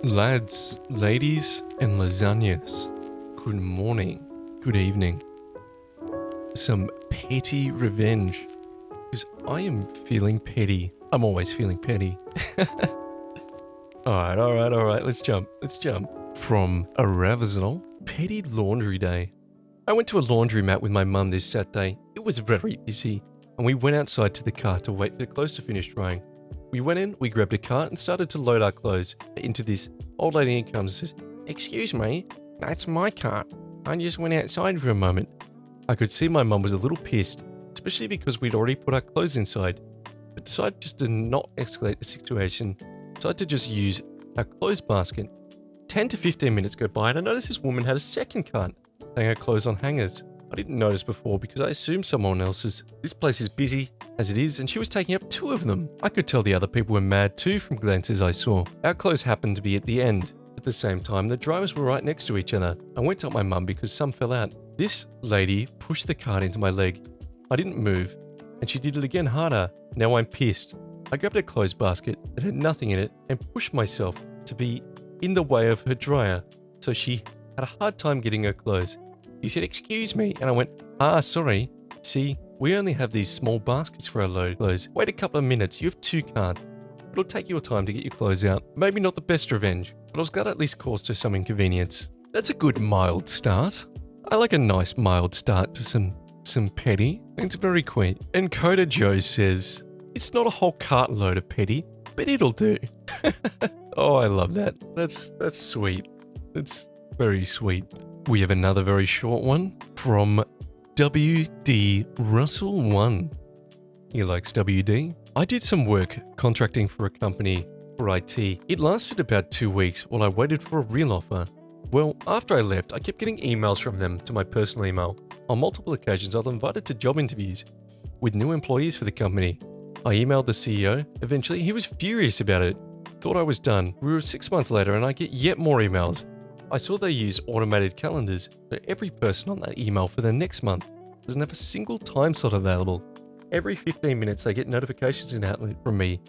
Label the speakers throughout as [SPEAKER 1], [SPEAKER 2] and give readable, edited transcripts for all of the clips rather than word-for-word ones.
[SPEAKER 1] Lads, ladies, and lasagnas, good morning, good evening. Some petty revenge, because I am feeling petty. I'm always feeling petty. Alright, let's jump. From Arivanze, Petty Laundry Day. I went to a laundromat with my mum this Saturday. It was very busy, and we went outside to the car to wait for the clothes to finish drying. We went in, we grabbed a cart and started to load our clothes into this. Old lady in comes and says, "Excuse me, that's my cart. I just went outside for a moment." I could see my mum was a little pissed, especially because we'd already put our clothes inside, but decided just to not escalate the situation, decided to just use our clothes basket. 10 to 15 minutes go by and I noticed this woman had a second cart, hanging her clothes on hangers. I didn't notice before because I assumed someone else's. This place is busy as it is, and she was taking up 2 of them. I could tell the other people were mad too from glances I saw. Our clothes happened to be at the end. At the same time, the drivers were right next to each other. I went to my mum because some fell out. This lady pushed the cart into my leg. I didn't move, and she did it again harder. Now I'm pissed. I grabbed a clothes basket that had nothing in it and pushed myself to be in the way of her dryer, so she had a hard time getting her clothes. She said, "Excuse me," and I went, "Sorry. See, we only have these small baskets for our load clothes. Wait a couple of minutes, you have 2 carts. It'll take your time to get your clothes out." Maybe not the best revenge, but I was glad it at least caused her some inconvenience. That's a good mild start. I like a nice mild start to some petty. It's very quaint. And Coda Joe says, "It's not a whole cartload of petty, but it'll do." Oh, I love that. That's sweet. That's very sweet. We have another very short one from WD Russell 1. He likes WD. "I did some work contracting for a company for IT. It lasted about 2 weeks while I waited for a real offer. Well, after I left, I kept getting emails from them to my personal email. On multiple occasions, I was invited to job interviews with new employees for the company. I emailed the CEO. Eventually, he was furious about it. Thought I was done. We were 6 months later and I get yet more emails. I saw they use automated calendars, so every person on that email for the next month doesn't have a single time slot available. Every 15 minutes they get notifications in Outlet from me.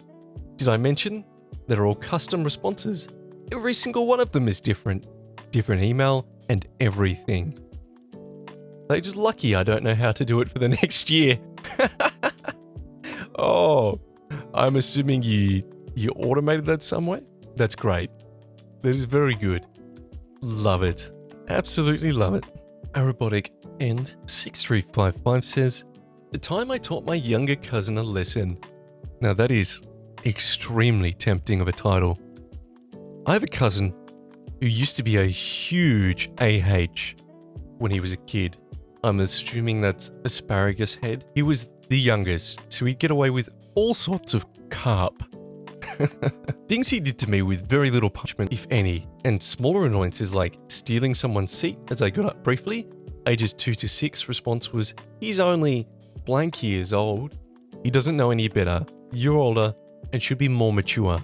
[SPEAKER 1] Did I mention that are all custom responses? Every single one of them is different. Different email and everything. They're just lucky I don't know how to do it for the next year." Oh, I'm assuming you automated that somewhere? That's great. That is very good. Love it. Absolutely love it. Aerobotic End 6355 says, "The time I taught my younger cousin a lesson." Now that is extremely tempting of a title. I have a cousin who used to be a huge AH when he was a kid. I'm assuming that's asparagus head. He was the youngest, so he'd get away with all sorts of carp. Things he did to me with very little punishment, if any, and smaller annoyances like stealing someone's seat as I got up briefly. Ages 2 to 6 response was, "He's only blank years old. He doesn't know any better. You're older and should be more mature."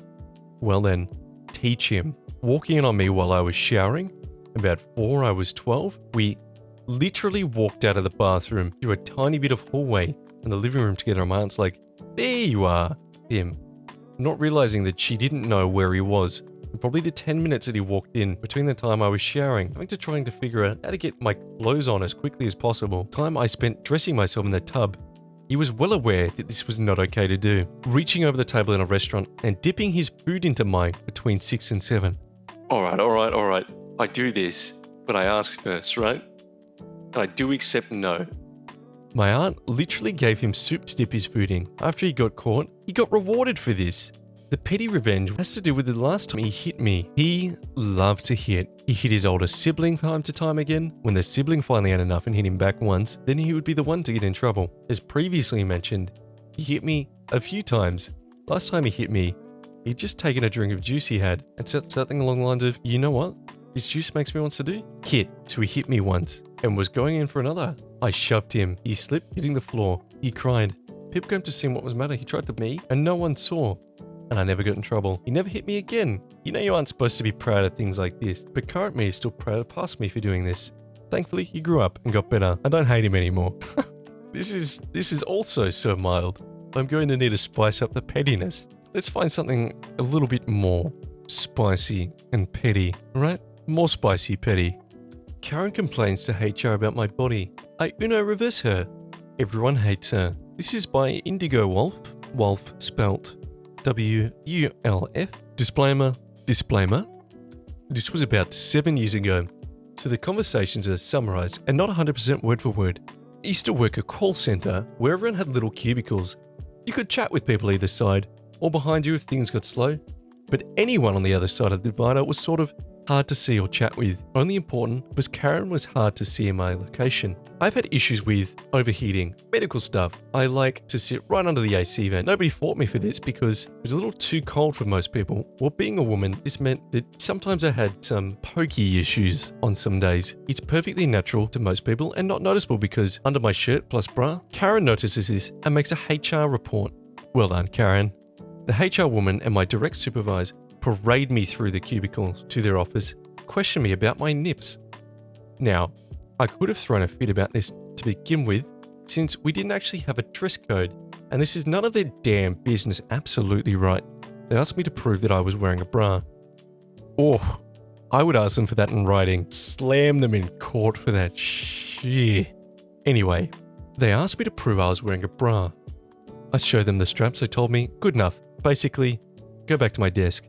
[SPEAKER 1] Well then, teach him. Walking in on me while I was showering. About 4, I was 12. We literally walked out of the bathroom through a tiny bit of hallway in the living room together. My aunt's like, "There you are," him. Not realizing that she didn't know where he was. And probably the 10 minutes that he walked in between the time I was showering, trying to figure out how to get my clothes on as quickly as possible. Time I spent dressing myself in the tub. He was well aware that this was not okay to do. Reaching over the table in a restaurant and dipping his food into mine between 6 and 7. All right. I do this, but I ask first, right? And I do accept no. My aunt literally gave him soup to dip his food in. After he got caught, he got rewarded for this. The petty revenge has to do with the last time he hit me. He loved to hit. He hit his older sibling time to time again. When the sibling finally had enough and hit him back once, then he would be the one to get in trouble. As previously mentioned, he hit me a few times. Last time he hit me, he'd just taken a drink of juice he had and said something along the lines of, "You know what this juice makes me want to do?" Hit. So he hit me once and was going in for another. I shoved him. He slipped, hitting the floor. He cried. People came to see what was the matter. He tried to me, and no one saw. And I never got in trouble. He never hit me again. You know you aren't supposed to be proud of things like this, but current me is still proud of past me for doing this. Thankfully, he grew up and got better. I don't hate him anymore. This is also so mild. I'm going to need to spice up the pettiness. Let's find something a little bit more spicy and petty, right? More spicy, petty. Karen complains to HR about my body. I Uno reverse her. Everyone hates her. This is by indigowulf, wolf spelt W-U-L-F. Disclaimer. This was about 7 years ago, so the conversations are summarized and not 100% word for word. I used to work a call center where everyone had little cubicles. You could chat with people either side or behind you if things got slow, but anyone on the other side of the divider was sort of hard to see or chat with. Only important was Karen was hard to see in my location. I've had issues with overheating, medical stuff. I like to sit right under the AC vent. Nobody fought me for this because it was a little too cold for most people. Well, being a woman, this meant that sometimes I had some pokey issues on some days. It's perfectly natural to most people and not noticeable because under my shirt plus bra, Karen notices this and makes a HR report. Well done, Karen. The HR woman and my direct supervisor parade me through the cubicles to their office, question me about my nips. Now, I could have thrown a fit about this to begin with, since we didn't actually have a dress code, and this is none of their damn business. Absolutely right. They asked me to prove that I was wearing a bra. Oh, I would ask them for that in writing. Slam them in court for that shit. Anyway, they asked me to prove I was wearing a bra. I showed them the straps. They told me, good enough. Basically, go back to my desk.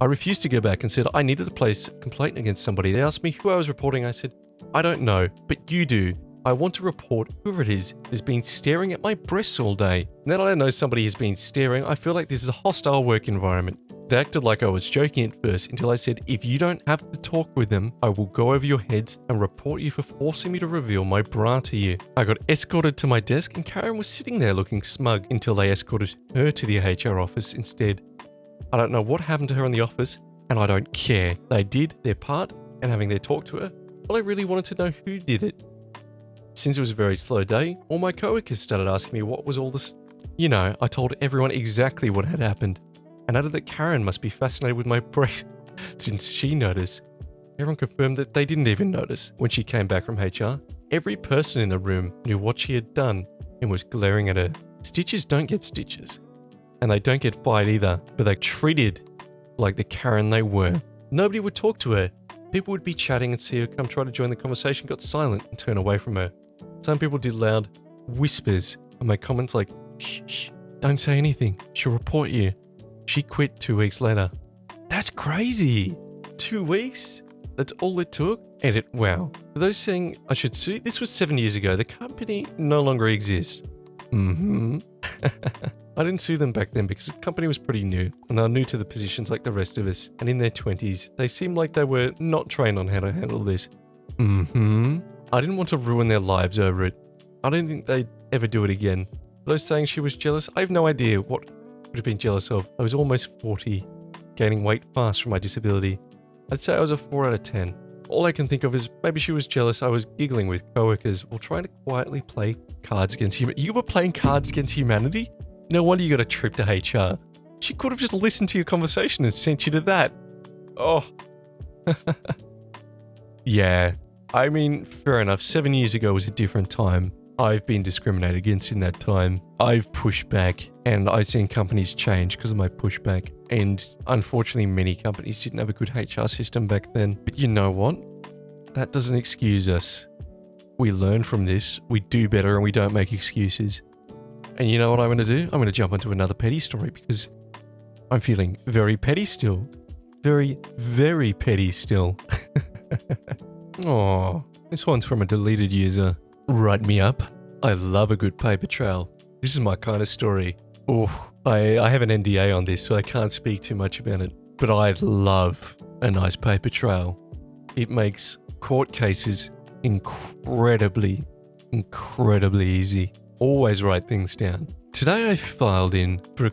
[SPEAKER 1] I refused to go back and said I needed to place a complaint against somebody. They asked me who I was reporting. I said, I don't know, but you do. I want to report whoever it is has been staring at my breasts all day. Now that I know somebody has been staring, I feel like this is a hostile work environment. They acted like I was joking at first until I said, if you don't have to talk with them, I will go over your heads and report you for forcing me to reveal my bra to you. I got escorted to my desk and Karen was sitting there looking smug until they escorted her to the HR office instead. I don't know what happened to her in the office, and I don't care. They did their part, and having their talk to her, well, I really wanted to know who did it. Since it was a very slow day, all my coworkers started asking me what was all this. You know, I told everyone exactly what had happened, and added that Karen must be fascinated with my breast, since she noticed. Everyone confirmed that they didn't even notice. When she came back from HR, every person in the room knew what she had done and was glaring at her. Stitches don't get stitches. And they don't get fired either, but they're treated like the Karen they were. Nobody would talk to her. People would be chatting and see her come try to join the conversation, got silent and turn away from her. Some people did loud whispers and made comments like, shh, shh, don't say anything, she'll report you. She quit 2 weeks later. That's crazy. 2 weeks? That's all it took? Edit, wow. For those saying I should sue, this was 7 years ago. The company no longer exists. I didn't sue them back then because the company was pretty new and they were new to the positions like the rest of us, and in their 20s, they seemed like they were not trained on how to handle this. I didn't want to ruin their lives over it. I don't think they'd ever do it again. Those saying she was jealous, I have no idea what would have been jealous of. I was almost 40, gaining weight fast from my disability. I'd say I was a 4 out of 10. All I can think of is maybe she was jealous I was giggling with coworkers while trying to quietly play cards against humanity. You were playing cards against humanity? No wonder you got a trip to HR. She could have just listened to your conversation and sent you to that. Oh. Yeah. I mean, fair enough. 7 years ago was a different time. I've been discriminated against in that time. I've pushed back, and I've seen companies change because of my pushback. And unfortunately, many companies didn't have a good HR system back then. But you know what? That doesn't excuse us. We learn from this, we do better, and we don't make excuses. And you know what I'm going to do? I'm going to jump into another petty story because I'm feeling very petty still. Very, very petty still. Aww. This one's from a deleted user. Write me up. I love a good paper trail. This is my kind of story. Oh, I have an NDA on this, so I can't speak too much about it. But I love a nice paper trail. It makes court cases incredibly easy. Always write things down. Today I filled in for a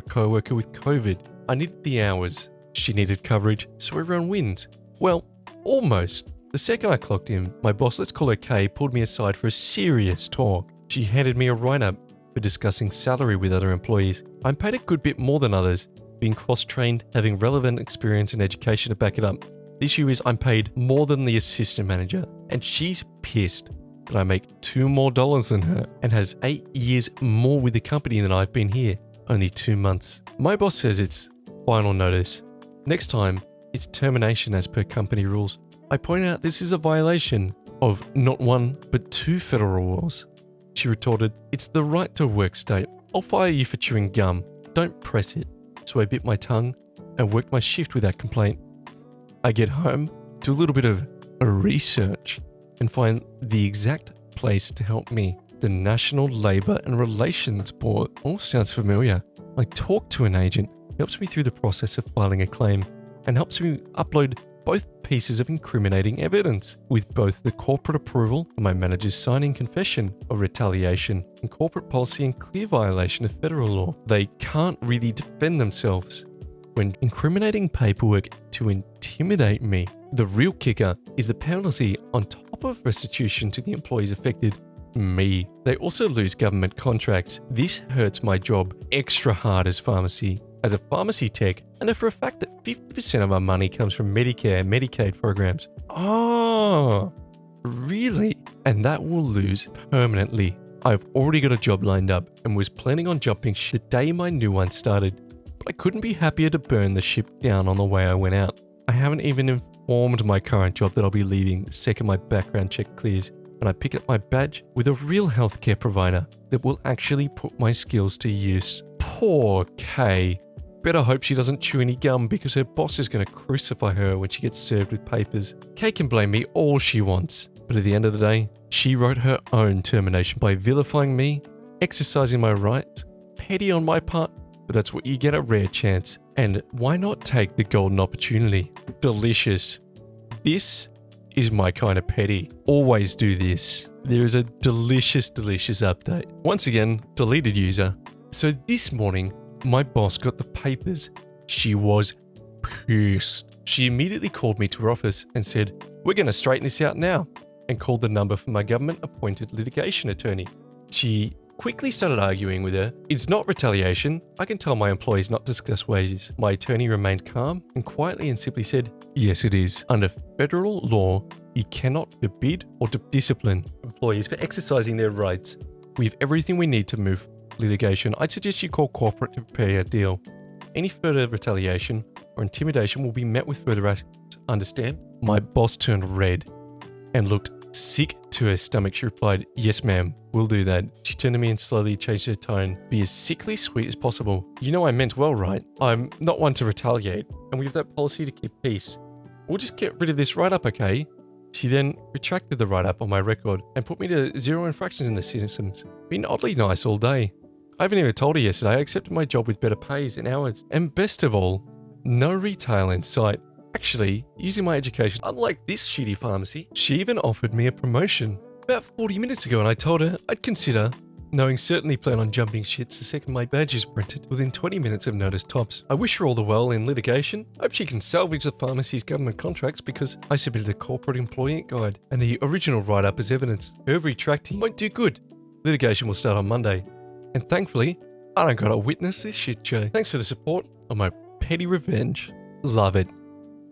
[SPEAKER 1] coworker with COVID. I needed the hours. She needed coverage, so everyone wins. Well, almost. The second I clocked in, my boss, let's call her Kay, pulled me aside for a serious talk. She handed me a write-up for discussing salary with other employees. I'm paid a good bit more than others, being cross-trained, having relevant experience and education to back it up. The issue is I'm paid more than the assistant manager, and she's pissed that I make $2 more than her and has 8 years more with the company than I've been here. only 2 months. My boss says it's final notice. Next time, it's termination as per company rules. I point out this is a violation of not 1, but 2 federal laws. She retorted, "It's the right to work state. I'll fire you for chewing gum. Don't press it." So I bit my tongue and worked my shift without complaint. I get home, do a little bit of research, and find the exact place to help me. The National Labour and Relations Board. All sounds familiar. I talk to an agent, helps me through the process of filing a claim, and helps me upload both pieces of incriminating evidence, with both the corporate approval and my manager's signing confession of retaliation and corporate policy in clear violation of federal law. They can't really defend themselves when incriminating paperwork to intimidate me. The real kicker is the penalty on top of restitution to the employees affected, me. They also lose government contracts. This hurts my job extra hard as a pharmacy tech. I know for a fact that 50% of our money comes from Medicare and Medicaid programs. Oh, really? And that will lose permanently. I've already got a job lined up and was planning on jumping ship the day my new one started, but I couldn't be happier to burn the ship down on the way I went out. I haven't even informed my current job that I'll be leaving the second my background check clears, and I pick up my badge with a real healthcare provider that will actually put my skills to use. Poor Kay. Better hope she doesn't chew any gum because her boss is going to crucify her when she gets served with papers. Kay can blame me all she wants, but at the end of the day, she wrote her own termination by vilifying me, exercising my rights. Petty on my part, but that's what you get a rare chance. And why not take the golden opportunity? Delicious. This is my kind of petty. Always do this. There is a delicious update. Once again, deleted user. So this morning, my boss got the papers. She was pissed. She immediately called me to her office and said, "We're going to straighten this out now," and called the number for my government-appointed litigation attorney. She quickly started arguing with her. "It's not retaliation. I can tell my employees not to discuss wages." My attorney remained calm and quietly and simply said, "Yes, it is. Under federal law, you cannot forbid or discipline employees for exercising their rights. We have everything we need to move litigation. I'd suggest you call corporate to prepare a deal. Any further retaliation or intimidation will be met with further actions. Understand?" My boss turned red and looked sick to her stomach. She replied, "Yes, ma'am, we'll do that." She turned to me and slowly changed her tone. "Be as sickly sweet as possible. You know I meant well, right? I'm not one to retaliate, and we have that policy to keep peace. We'll just get rid of this write-up, okay?" She then retracted the write-up on my record and put me to 0 infractions in the systems. Been oddly nice all day. I haven't even told her yesterday I accepted my job with better pays and hours. And best of all, no retail in sight. Actually, using my education, unlike this shitty pharmacy, she even offered me a promotion. About 40 minutes ago, and I told her I'd consider, knowing certainly plan on jumping shits the second my badge is printed within 20 minutes of notice tops. I wish her all the well in litigation. Hope she can salvage the pharmacy's government contracts because I submitted a corporate employee guide and the original write-up as evidence. Her retracting won't do good. Litigation will start on Monday. And thankfully, I don't gotta witness this shit show. Thanks for the support on my petty revenge. Love it.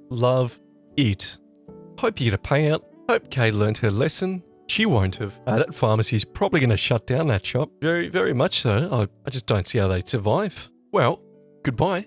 [SPEAKER 1] Love it. Hope you get a payout. Hope Kay learned her lesson. She won't have. That pharmacy's probably going to shut down that shop. Very, very much so. I just don't see how they'd survive. Well, goodbye.